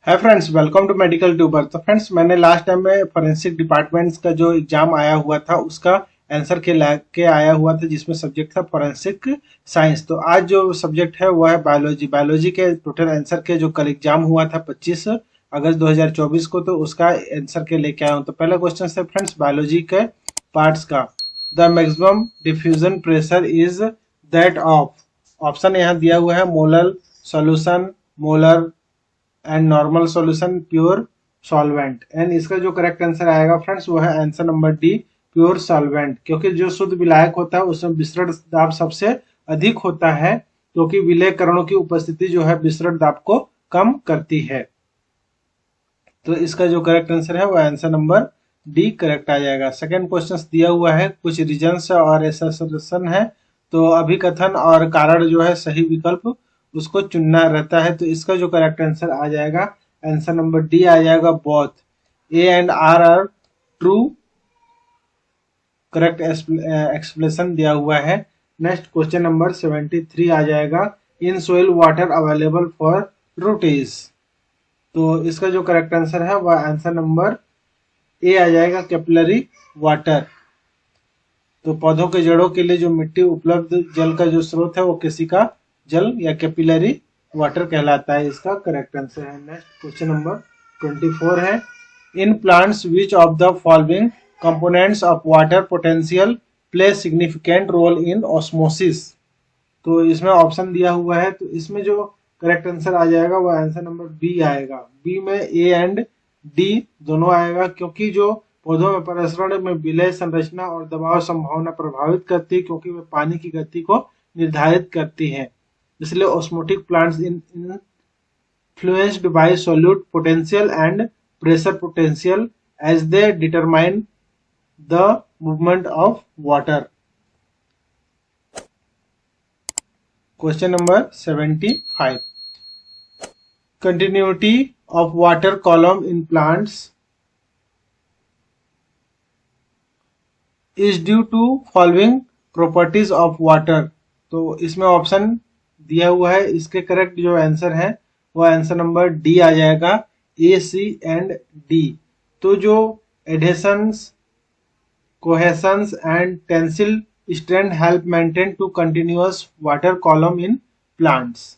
है friends, welcome to medical tuber. तो friends, मैंने लास्ट टाइम में फोरेंसिक डिपार्टमेंट्स का जो एग्जाम आया हुआ था उसका आंसर के लेके आया हुआ था, जिसमें सब्जेक्ट था फोरेंसिक साइंस। तो आज जो सब्जेक्ट है वो है बायोलॉजी। बायोलॉजी के टोटल आंसर के जो कल एग्जाम हुआ था 25 अगस्त 2024 को, तो उसका आंसर के लेके आया हूँ। तो पहला क्वेश्चन है फ्रेंड्स बायोलॉजी के पार्ट्स का। The maximum diffusion pressure is that of. Option यहाँ दिया हुआ है molar solution, molar and normal solution, pure solvent. And इसका जो करेक्ट आंसर आएगा फ्रेंड्स वो है answer number D, pure solvent. क्योंकि जो शुद्ध विलायक होता है उसमें विसरण दाब सबसे अधिक होता है, क्योंकि विलय कणों की उपस्थिति जो है विसरण दाब को कम करती है। तो इसका जो करेक्ट आंसर है वो आंसर नंबर डी करेक्ट आ जाएगा। सेकेंड क्वेश्चन दिया हुआ है, कुछ रीजन्स और एसोसिएशन है, तो अभिकथन और कारण जो है सही विकल्प उसको चुनना रहता है। तो इसका जो करेक्ट आंसर आ जाएगा आंसर नंबर डी आ जाएगा, both A and R true. Correct explanation दिया हुआ है। नेक्स्ट क्वेश्चन नंबर 73 आ जाएगा, in soil water available for roots. तो इसका जो करेक्ट आंसर है वह आंसर नंबर ए आ जाएगा, कैपिलरी वाटर। तो पौधों के जड़ों के लिए जो मिट्टी उपलब्ध जल का जो स्रोत है वो किसी का जल या कैपिलरी वाटर कहलाता है। इसका करेक्ट आंसर है। नेक्स्ट क्वेश्चन नंबर 24 है, in plants which of the following components of water potential play significant role in osmosis. तो इसमें ऑप्शन दिया हुआ है, तो इसमें जो करेक्ट आंसर आ जाएगा वो आंसर नंबर बी आएगा। बी में ए एंड डी दोनों आएगा, क्योंकि जो पौधों में प्रसरण में विलय संरचना और दबाव संभावना प्रभावित करती है, क्योंकि वे पानी की गति को निर्धारित करती है। इसलिए osmotic plants influenced by solute potential and pressure potential as they determine the movement of water. Question number 75. Continuity of water column in plants is due to following properties of water. तो इसमें option दिया हुआ है, इसके correct जो answer है वो answer number D आ जाएगा, ए सी एंड डी। तो जो adhesions, cohesions and tensile strength help maintain to continuous water column in plants.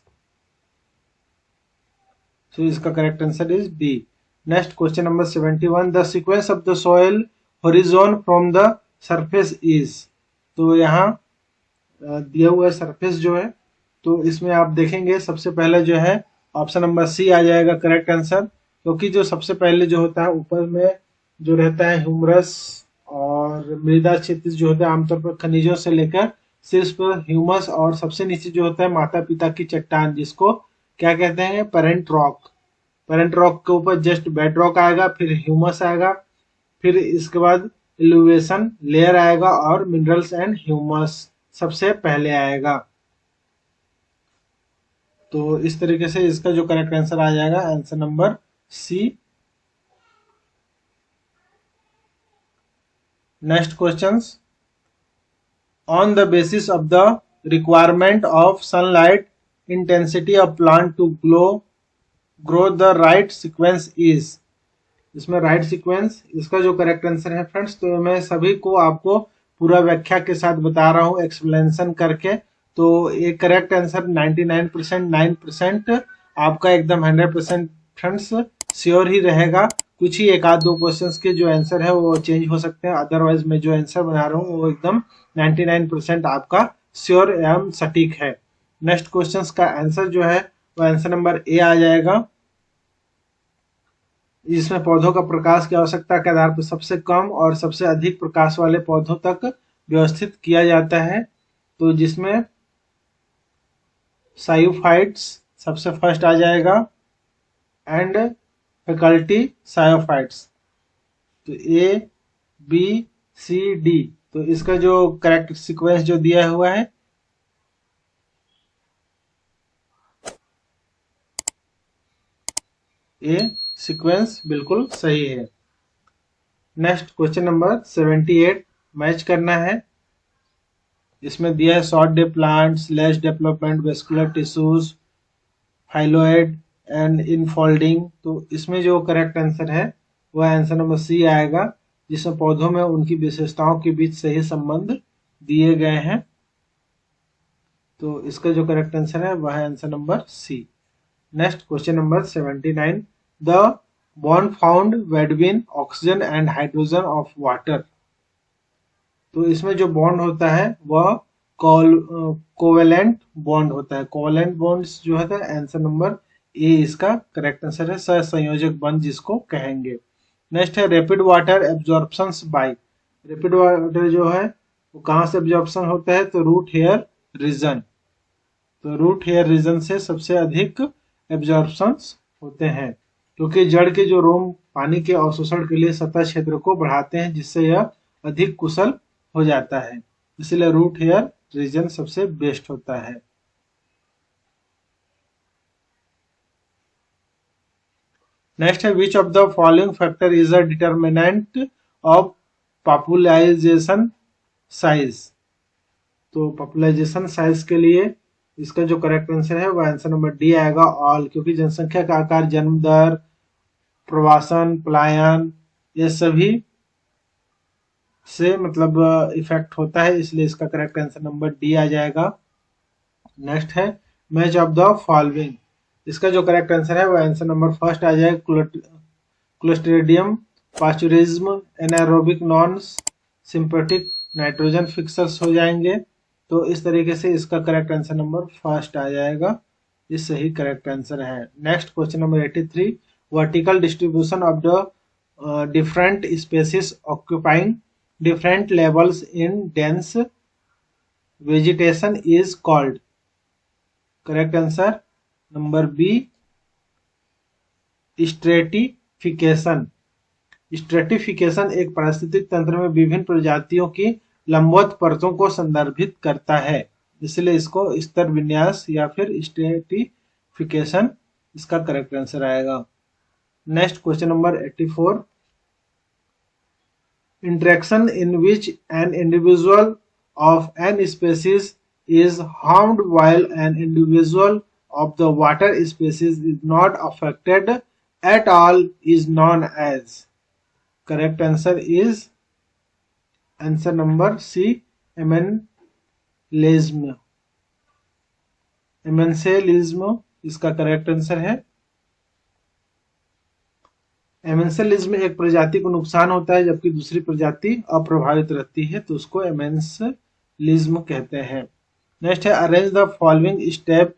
तो इसका correct answer is D. Next question number 71, the sequence of the soil horizon from the surface is. तो यहाँ दिया हुआ surface जो है, तो इसमें आप देखेंगे सबसे पहले जो है ऑप्शन नंबर सी आ जाएगा करेक्ट आंसर। क्योंकि जो सबसे पहले जो होता है ऊपर में जो रहता है ह्यूमरस और मृदा क्षेत्र जो होता है आमतौर पर खनिजों से लेकर शीर्ष पर ह्यूमस, और सबसे नीचे जो होता है माता पिता की चट्टान, जिसको क्या कहते हैं, पेरेंट रॉक। पेरेंट रॉक के ऊपर जस्ट बेड रॉक आएगा, फिर ह्यूमस आएगा, फिर इसके बाद एलिवेशन लेयर आएगा और मिनरल्स एंड ह्यूमस सबसे पहले आएगा। तो इस तरीके से इसका जो करेक्ट आंसर आ जाएगा answer number C. Next questions, on the basis of the requirement of sunlight intensity of plant to grow the right sequence is. इसमें राइट सीक्वेंस, इसका जो करेक्ट आंसर है फ्रेंड्स, तो मैं सभी को आपको पूरा व्याख्या के साथ बता रहा हूँ एक्सप्लेनेशन करके। तो ये करेक्ट आंसर 99% 9% आपका एकदम 100% फ्रेंड्स श्योर ही रहेगा। कुछ ही एक आध दो क्वेश्चंस के जो आंसर है वो चेंज हो सकते हैं, अदरवाइज मैं जो आंसर बना रहा हूँ वो एकदम 99% आपका श्योर एवं सटीक है। नेक्स्ट क्वेश्चंस का आंसर जो है वो आंसर नंबर ए आ जाएगा, जिसमें पौधों का प्रकाश की आवश्यकता के आधार पर सबसे कम और सबसे अधिक प्रकाश वाले पौधों तक व्यवस्थित किया जाता है। तो जिसमें साइयोफाइट्स सबसे फर्स्ट आ जाएगा एंड फैकल्टी साइयोफाइट्स। तो ए बी सी डी, तो इसका जो करेक्ट सीक्वेंस जो दिया हुआ है ये सीक्वेंस बिल्कुल सही है। नेक्स्ट क्वेश्चन नंबर 78 मैच करना है। इसमें दिया है short day plants, less development vascular tissues, hyaloid and infolding. तो इसमें जो करेक्ट आंसर है वह आंसर नंबर सी आएगा, जिसमें पौधों में उनकी विशेषताओं के बीच सही संबंध दिए गए हैं। तो इसका जो करेक्ट आंसर है वह है answer number C. Next question number 79, the bond found between oxygen and hydrogen of water. तो इसमें जो बॉन्ड होता है वह कोवेलेंट बॉन्ड होता है। कोवेलेंट बॉन्ड्स जो है आंसर नंबर ए इसका करेक्ट आंसर है, सहसंयोजक बंध जिसको कहेंगे। नेक्स्ट है rapid water absorption by. Rapid water जो है वो कहाँ से एब्जॉर्प्शन होता है, तो रूट हेयर रीजन। तो रूट हेयर रीजन से सबसे अधिक एब्जॉर्प्शन होते हैं, क्योंकि जड़ के जो रोम पानी के अवशोषण के लिए सतह क्षेत्र को बढ़ाते हैं, जिससे यह अधिक कुशल हो जाता है। इसलिए रूट हेयर रीजन सबसे बेस्ट होता है। नेक्स्ट है which of the following factor is a determinant of population size. तो पॉपुलाइजेशन साइज के लिए इसका जो करेक्ट आंसर है वह आंसर नंबर डी आएगा, ऑल। क्योंकि जनसंख्या का आकार, जन्म दर, प्रवासन, पलायन, ये सभी से मतलब इफेक्ट होता है, इसलिए इसका करेक्ट आंसर नंबर डी आ जाएगा। नेक्स्ट है मैच ऑफ द फॉलोइंग। इसका जो करेक्ट आंसर है वह आंसर नंबर फर्स्ट आ जाएगा, clostridium pasteurism, anaerobic non symbiotic nitrogen fixers हो जाएंगे। तो इस तरीके से इसका करेक्ट आंसर नंबर फर्स्ट आ जाएगा, ये सही करेक्ट आंसर है। Next question number 83, vertical distribution of the different species occupying different levels in dense vegetation is called. Correct answer number B, stratification. Stratification एक पारिस्थितिक तंत्र में विभिन्न प्रजातियों की लंबवत परतों को संदर्भित करता है, इसलिए इसको स्तर विन्यास या फिर स्ट्रेटिफिकेशन इसका करेक्ट आंसर आएगा। Next question number 84, interaction in which an individual of an species is harmed while an individual of the water species is not affected at all is known as. Correct answer is answer number C, एमेनलिज्म। एमेंसेलिज्म इसका correct answer है। एमेंसेलिज्म एक प्रजाति को नुकसान होता है जबकि दूसरी प्रजाति अप्रभावित रहती है, तो उसको एमेंसेलिज्म कहते हैं। नेक्स्ट है arrange the following step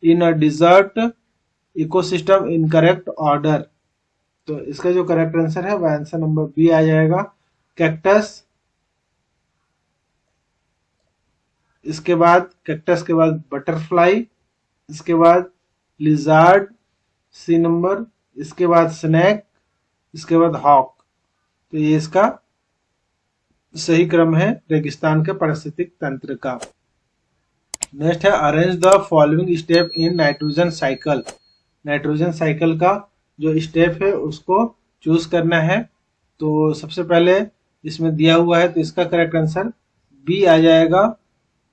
in a desert ecosystem in correct order. तो इसका जो करेक्ट आंसर है वह आंसर नंबर बी आ जाएगा, कैक्टस। इसके बाद कैक्टस के बाद बटरफ्लाई, इसके बाद लिजार्ड सी नंबर, इसके बाद स्नैक, इसके बाद हॉक। तो ये इसका सही क्रम है रेगिस्तान के पारिस्थितिक तंत्र का। नेक्स्ट है arrange the following step in nitrogen cycle. Nitrogen cycle का जो स्टेप है उसको चूज करना है। तो सबसे पहले इसमें दिया हुआ है, तो इसका करेक्ट आंसर बी आ जाएगा।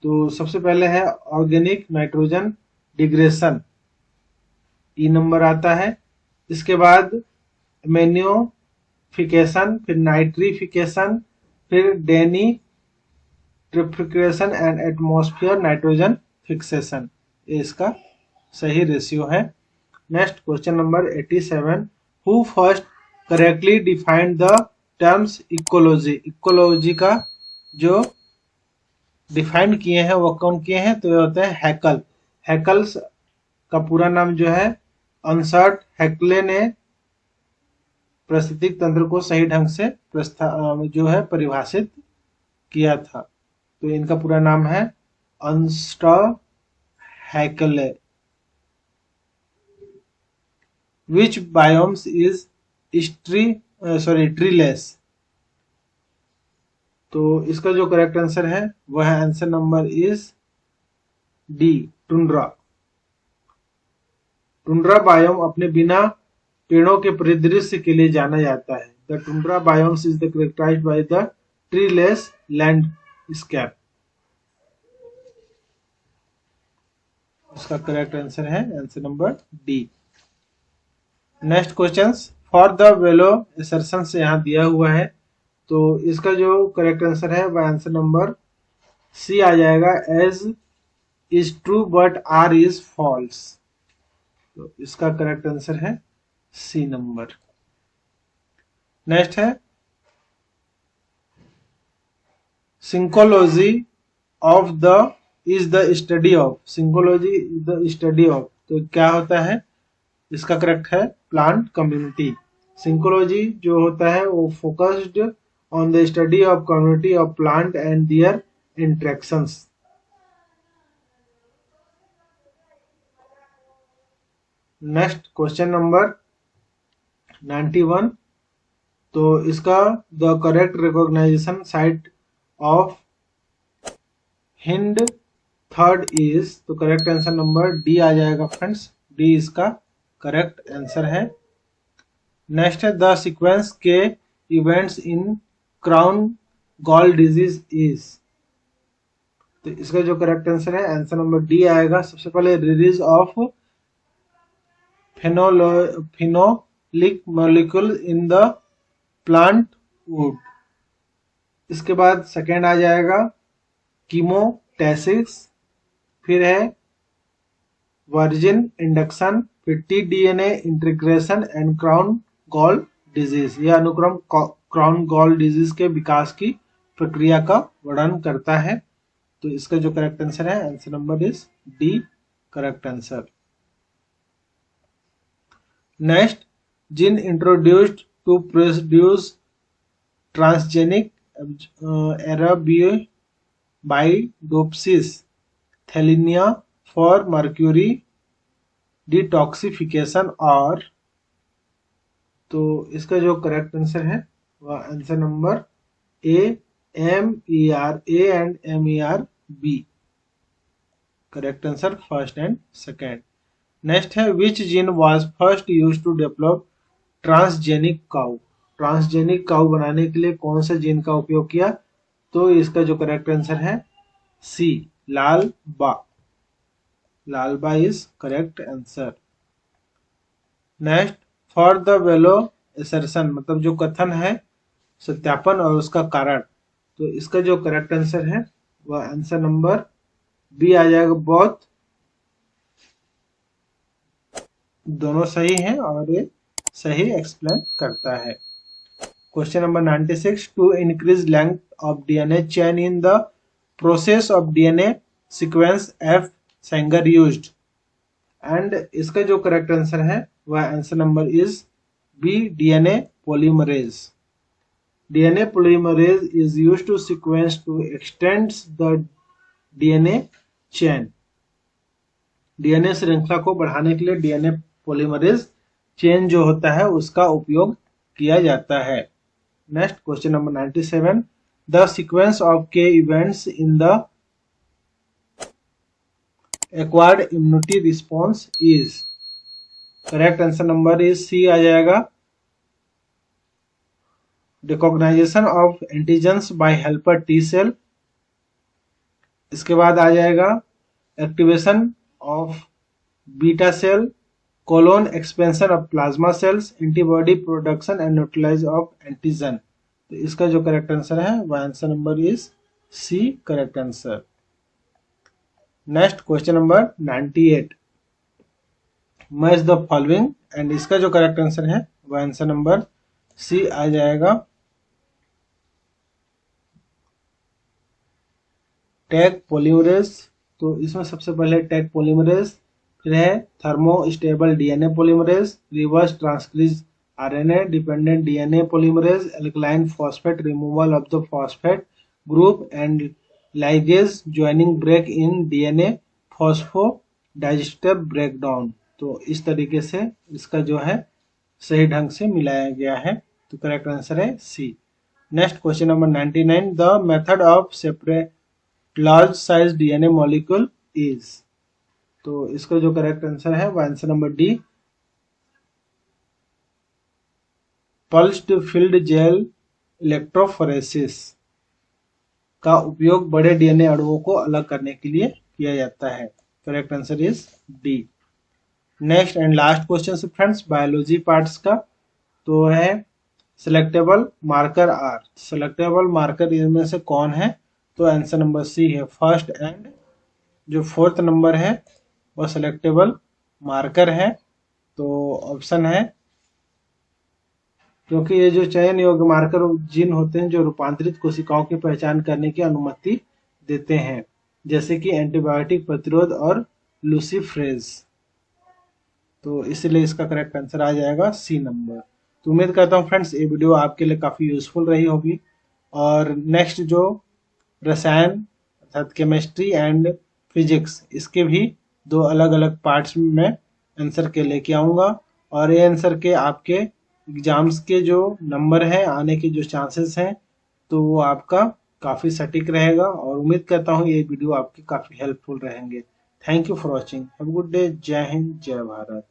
तो सबसे पहले है ऑर्गेनिक नाइट्रोजन डिग्रेशन, ई नंबर आता है। इसके बाद एमोनिफिकेशन, फिर नाइट्रिफिकेशन, फिर डेनिट्रिफिकेशन एंड एटमॉस्फेयर नाइट्रोजन फिक्सेशन, ये इसका सही रेशियो है। Next question number 87, who first correctly defined the terms ecology. Ecology का जो डिफाइन किए हैं वो कौन किए हैं, तो ये होता है हैकल। हैकल्स का पूरा नाम जो है अंसर्ट हैकले ने पारिस्थितिक तंत्र को सही ढंग से जो है परिभाषित किया था। तो इनका पूरा नाम है Ernst Haeckel. Which biomes is treeless. तो इसका जो करेक्ट आंसर है वह है answer number is D, tundra. Tundra biome अपने बिना पेड़ों के परिदृश्य के लिए जाना जाता है। The tundra biomes is the characterised by the treeless landscape. इसका करेक्ट आंसर है answer number D. Next question, for the below assertion से यहाँ दिया हुआ है, तो इसका जो करेक्ट आंसर है वह आंसर नंबर सी आ जाएगा, A's is true but R is false. तो इसका करेक्ट आंसर है सी नंबर। नेक्स्ट है synecology of the is the study of, synecology is the study of, तो क्या होता है? इसका करेक्ट है प्लांट कम्युनिटी। सिंकोलॉजी जो होता है वो focused on the study of community of plant and their interactions. Next question number 91, तो इसका the correct recognisation site of Hind third is, तो करेक्ट आंसर नंबर डी आ जाएगा फ्रेंड्स, डी इसका करेक्ट आंसर है। नेक्स्ट है the sequence के events in crown gall disease is, तो इसका जो करेक्ट आंसर है आंसर नंबर डी आएगा। सबसे पहले release of phenolic molecule in the plant wood, इसके बाद सेकेंड आ जाएगा कीमोटेसिस, फिर है वर्जिन इंडक्शन, फिर TDNA integration and crown gall disease. यह अनुक्रम क्राउन गॉल डिजीज के विकास की प्रक्रिया का वर्णन करता है। तो इसका जो करेक्ट आंसर है answer number is D correct answer. Next, gene introduced to produce transgenic Arabidopsis thaliana for mercury detoxification और, तो इसका जो करेक्ट आंसर है वह answer number A MER, A and MER B, correct answer first and second. Next है which gene was first used to develop transgenic cow, transgenic cow बनाने के लिए कौन सा जीन का उपयोग किया? तो इसका जो करेक्ट आंसर है C lalba, lalba is correct answer. Next, for the below assertion, मतलब जो कथन है सत्यापन और उसका कारण, तो इसका जो करेक्ट आंसर है वह आंसर नंबर बी आ जाएगा, बोथ, दोनों सही हैं और ये सही एक्सप्लेन करता है। Question number 96, to increase length of DNA chain in the process of DNA sequence F Sanger used, and इसका जो करेक्ट आंसर है वह answer number is B DNA polymerase. DNA polymerase is used to sequence to extend the DNA chain. DNA श्रृंखला को बढ़ाने के लिए DNA polymerase chain जो होता है उसका उपयोग किया जाता है। Next question number 97, the sequence of के events in the acquired immunity response is, correct answer number is C आ जाएगा, recognisation of antigens by helper T cell, इसके बाद आ जाएगा activation of beta cell, clonal expansion of plasma cells, antibody production and neutralize of antigen. तो इसका जो correct answer है वह answer number is C correct answer. Next question number 98, match the following, and इसका जो करेक्ट आंसर है वह answer number C आ जाएगा, टैग पॉलीमरेज। तो इसमें सबसे पहले टैग पॉलीमरेज, फिर है thermostable DNA polymerase, reverse transcriptase RNA dependent DNA polymerase, alkaline phosphate removal of the phosphate group and ligase joining break in DNA phosphodiester breakdown. तो इस तरीके से इसका जो है सही ढंग से मिलाया गया है, तो करेक्ट आंसर है C. Next question number 99, the method of separate large size DNA molecule is, तो इसका जो करेक्ट आंसर है वो answer number D, pulsed field gel electrophoresis का उपयोग बड़े डीएनए अणुओं को अलग करने के लिए किया जाता है। Correct answer is D. Next and last question friends biology parts का, तो है selectable marker are, selectable marker इनमें से कौन है? तो आंसर नंबर सी है फर्स्ट एंड जो फोर्थ नंबर है वो सिलेक्टेबल मार्कर है। तो ऑप्शन है, क्योंकि ये जो चयन योग्य मार्कर जीन होते हैं जो रूपांतरित कोशिकाओं की पहचान करने की अनुमति देते हैं, जैसे कि एंटीबायोटिक प्रतिरोध और लूसीफ्रेज। तो इसलिए इसका करेक्ट आंसर आ जाएगा सी नंबर। तो उम्मीद करता हूँ फ्रेंड्स ये वीडियो आपके लिए काफ़ी यूजफुल रही होगी, और नेक्स्ट जो रसायन अर्थात केमिस्ट्री एंड फिजिक्स, इसके भी दो अलग अलग पार्ट्स में आंसर के लेके आऊँगा, और ये आंसर के आपके एग्जाम्स के जो नंबर हैं आने के जो चांसेस हैं तो वो आपका काफ़ी सटीक रहेगा, और उम्मीद करता हूँ ये वीडियो आपके काफ़ी हेल्पफुल रहेंगे। Thank you for watching, have a good day, जय हिंद जय भारत।